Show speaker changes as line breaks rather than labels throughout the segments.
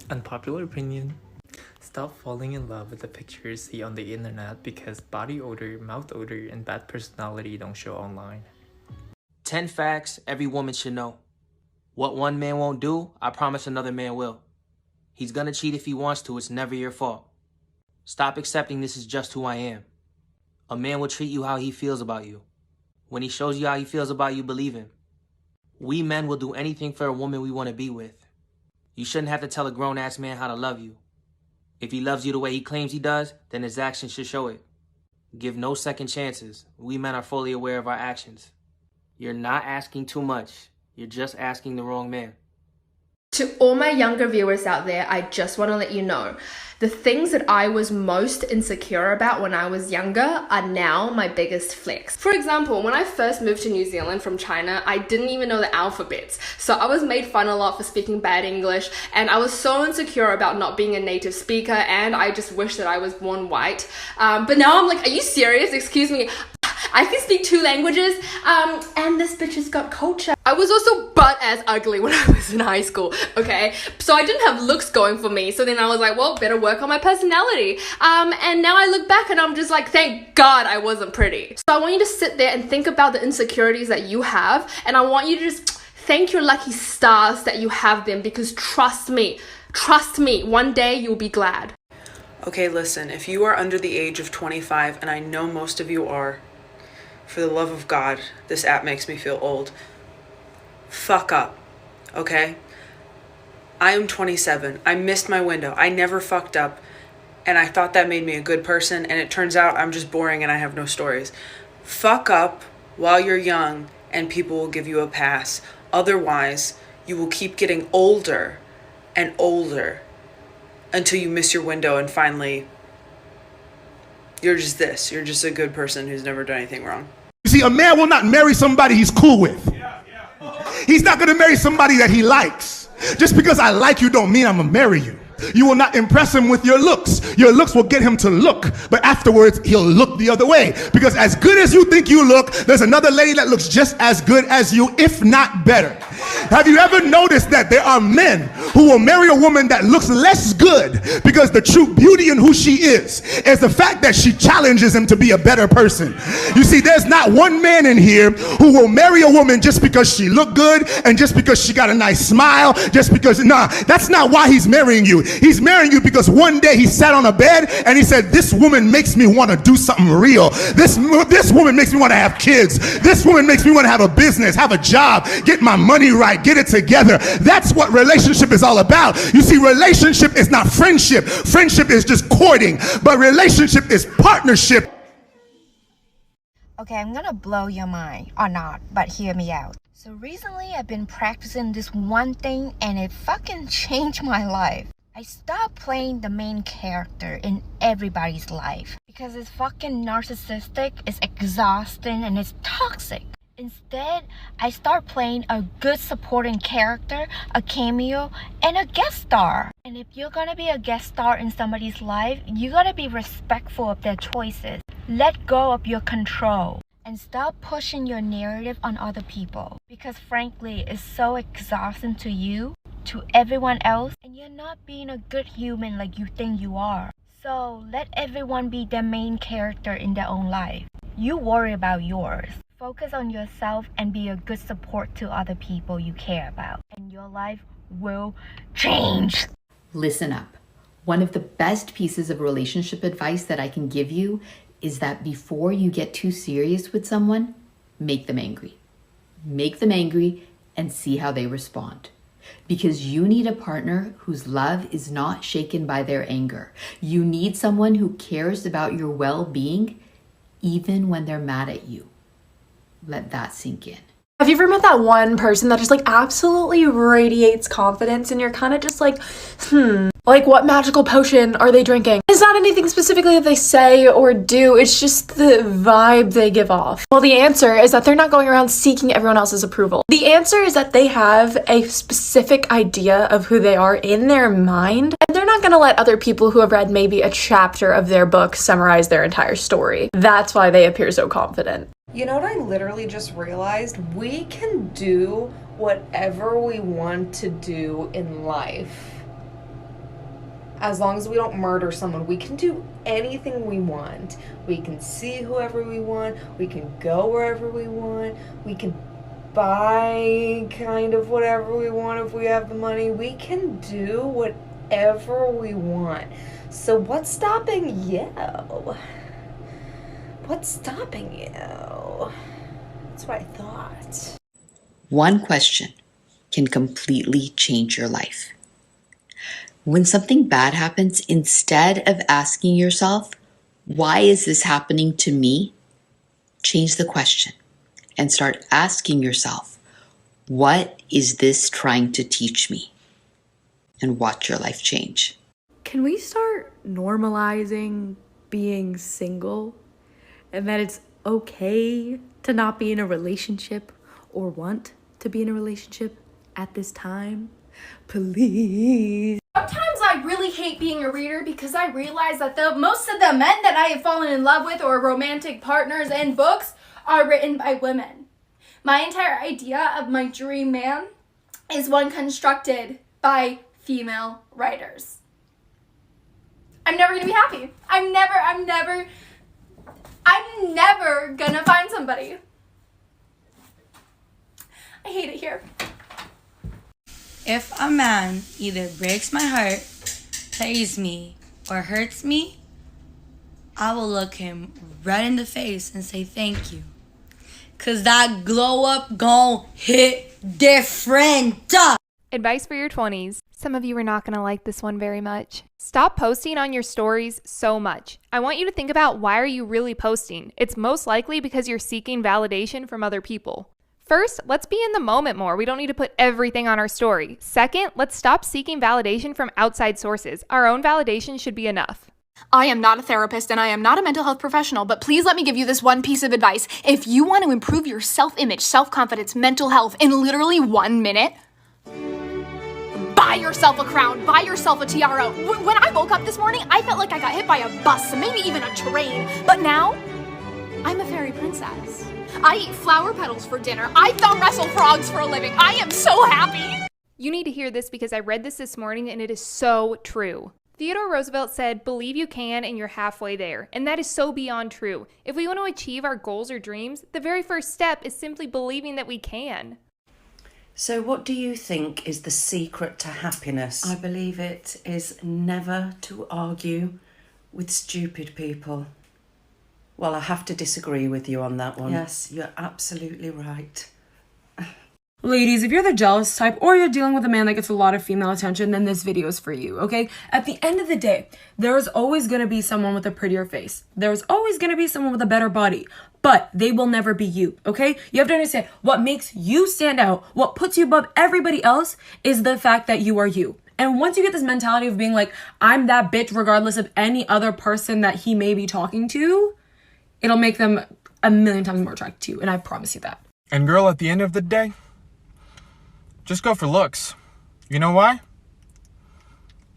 Unpopular opinion. Stop falling in love with the pictures you see on the internet because body odor, mouth odor, and bad personality don't show online.
10 facts every woman should know. What one man won't do, I promise another man will. He's gonna cheat if he wants to, it's never your fault. Stop accepting this is just who I am. A man will treat you how he feels about you. When he shows you how he feels about you, believe him. We men will do anything for a woman we want to be with. You shouldn't have to tell a grown-ass man how to love you. If he loves you the way he claims he does, then his actions should show it. Give no second chances. We men are fully aware of our actions. You're not asking too much. You're just asking the wrong man.
To all my younger viewers out there, I just want to let you know, the things that I was most insecure about when I was younger are now my biggest flex. For example, when I first moved to New Zealand from China, I didn't even know the alphabets. So I was made fun a lot for speaking bad English, and I was so insecure about not being a native speaker, and I just wish that I was born white. But now I'm like, are you serious? Excuse me. I can speak 2 languages, and this bitch has got culture. I was also butt as ugly when I was in high school, okay? So I didn't have looks going for me, so then I was like, well, better work on my personality. And now I look back and I'm just like, thank God I wasn't pretty. So I want you to sit there and think about the insecurities that you have, and I want you to just thank your lucky stars that you have them, because trust me, one day you'll be glad.
Okay, listen, if you are under the age of 25, and I know most of you are, for the love of God, this app makes me feel old. Fuck up, okay? I am 27. I missed my window. I never fucked up, and I thought that made me a good person, and it turns out I'm just boring and I have no stories. Fuck up while you're young, and people will give you a pass. Otherwise, you will keep getting older and older until you miss your window and finally you're just this. You're just a good person who's never done anything wrong.
You see, a man will not marry somebody he's cool with. He's not going to marry somebody that he likes. Just because I like you don't mean I'm going to marry you. You will not impress him with your looks. Your looks will get him to look, but afterwards he'll look the other way. Because as good as you think you look, there's another lady that looks just as good as you, if not better. Have you ever noticed that there are men who will marry a woman that looks less good because the true beauty in who she is the fact that she challenges him to be a better person? You see, there's not one man in here who will marry a woman just because she looked good and just because she got a nice smile, just because, nah, that's not why he's marrying you. He's marrying you because one day he sat on a bed and he said, this woman makes me want to do something real. This woman makes me want to have kids. This woman makes me want to have a business, have a job, get my money right, get it together. That's what relationship is all about. You see, relationship is not friendship. Friendship is just courting, but relationship is partnership.
Okay, I'm gonna blow your mind, or not, but hear me out. So recently I've been practicing this one thing and it fucking changed my life. I stopped playing the main character in everybody's life because it's fucking narcissistic, it's exhausting, and it's toxic. Instead, I start playing a good supporting character, a cameo, and a guest star. And if you're gonna be a guest star in somebody's life, you gotta be respectful of their choices. Let go of your control and stop pushing your narrative on other people. Because frankly, it's so exhausting to you, to everyone else, and you're not being a good human like you think you are. So let everyone be their main character in their own life. You worry about yours. Focus on yourself and be a good support to other people you care about, and your life will change.
Listen up. One of the best pieces of relationship advice that I can give you is that before you get too serious with someone, make them angry. Make them angry and see how they respond. Because you need a partner whose love is not shaken by their anger. You need someone who cares about your well-being even when they're mad at you. Let that sink in.
Have you ever met that one person that just like absolutely radiates confidence and you're kind of just like, like what magical potion are they drinking? It's not anything specifically that they say or do, it's just the vibe they give off. Well, the answer is that they're not going around seeking everyone else's approval. The answer is that they have a specific idea of who they are in their mind, and they're not gonna let other people who have read maybe a chapter of their book summarize their entire story. That's why they appear so confident.
You know what I literally just realized? We can do whatever we want to do in life. As long as we don't murder someone, we can do anything we want. We can see whoever we want. We can go wherever we want. We can buy kind of whatever we want if we have the money. We can do whatever we want. So what's stopping you? What's stopping you? That's what I thought.
One question can completely change your life. When something bad happens, instead of asking yourself, why is this happening to me? Change the question and start asking yourself, what is this trying to teach me? And watch your life change.
Can we start normalizing being single and that it's okay to not be in a relationship or want to be in a relationship at this time? Please.
Sometimes I really hate being a reader because I realize that most of the men that I have fallen in love with or romantic partners in books are written by women. My entire idea of my dream man is one constructed by female writers. I'm never gonna be happy. I'm never gonna find somebody. I hate it here.
If a man either breaks my heart, plays me, or hurts me, I will look him right in the face and say thank you. Cause that glow up gon' hit different.
Advice for your 20s. Some of you are not going to like this one very much. Stop posting on your stories so much. I want you to think about, why are you really posting? It's most likely because you're seeking validation from other people. First, let's be in the moment more. We don't need to put everything on our story. Second, let's stop seeking validation from outside sources. Our own validation should be enough.
I am not a therapist and I am not a mental health professional, but please let me give you this one piece of advice. If you want to improve your self-image, self-confidence, mental health in literally 1 minute, buy yourself a crown, buy yourself a tiara. When I woke up this morning, I felt like I got hit by a bus, maybe even a train. But now, I'm a fairy princess. I eat flower petals for dinner. I thumb wrestle frogs for a living. I am so happy.
You need to hear this because I read this morning and it is so true. Theodore Roosevelt said, believe you can and you're halfway there. And that is so beyond true. If we want to achieve our goals or dreams, the very first step is simply believing that we can.
So what do you think is the secret to happiness? I believe it is never to argue with stupid people. Well, I have to disagree with you on that one. Yes, you're absolutely right.
Ladies, if you're the jealous type or you're dealing with a man that gets a lot of female attention, then this video is for you, okay? At the end of the day, there's always going to be someone with a prettier face. There's always going to be someone with a better body, but they will never be you, okay? You have to understand what makes you stand out, what puts you above everybody else is the fact that you are you. And once you get this mentality of being like, I'm that bitch regardless of any other person that he may be talking to, it'll make them a million times more attracted to you, and I promise you that.
And girl, at the end of the day, just go for looks. You know why?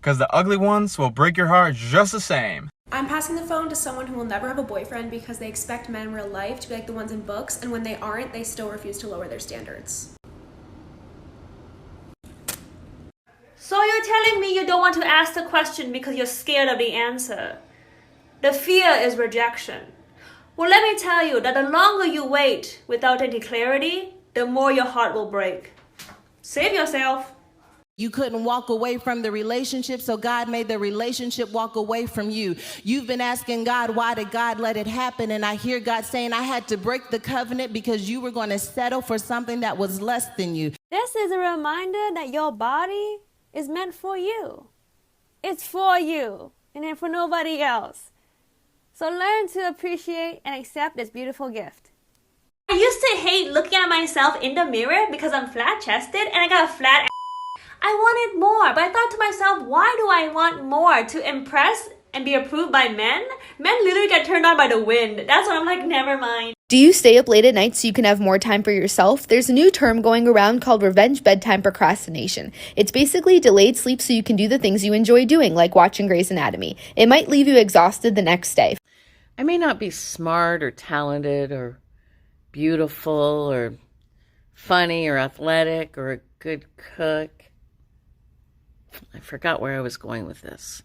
Because the ugly ones will break your heart just the same.
I'm passing the phone to someone who will never have a boyfriend because they expect men in real life to be like the ones in books, and when they aren't, they still refuse to lower their standards.
So you're telling me you don't want to ask the question because you're scared of the answer. The fear is rejection. Well, let me tell you that the longer you wait without any clarity, the more your heart will break. Save yourself.
You couldn't walk away from the relationship, so God made the relationship walk away from you. You've been asking God, why did God let it happen? And I hear God saying, I had to break the covenant because you were going to settle for something that was less than you.
This is a reminder that your body is meant for you. It's for you and for nobody else. So learn to appreciate and accept this beautiful gift. I used to hate looking at myself in the mirror because I'm flat-chested and I got a flat ass. I wanted more, but I thought to myself, why do I want more? To impress and be approved by men? Men literally get turned on by the wind. That's when I'm like, never mind.
Do you stay up late at night so you can have more time for yourself? There's a new term going around called revenge bedtime procrastination. It's basically delayed sleep so you can do the things you enjoy doing, like watching Grey's Anatomy. It might leave you exhausted the next day.
I may not be smart or talented or beautiful or funny or athletic or a good cook. I forgot where I was going with this.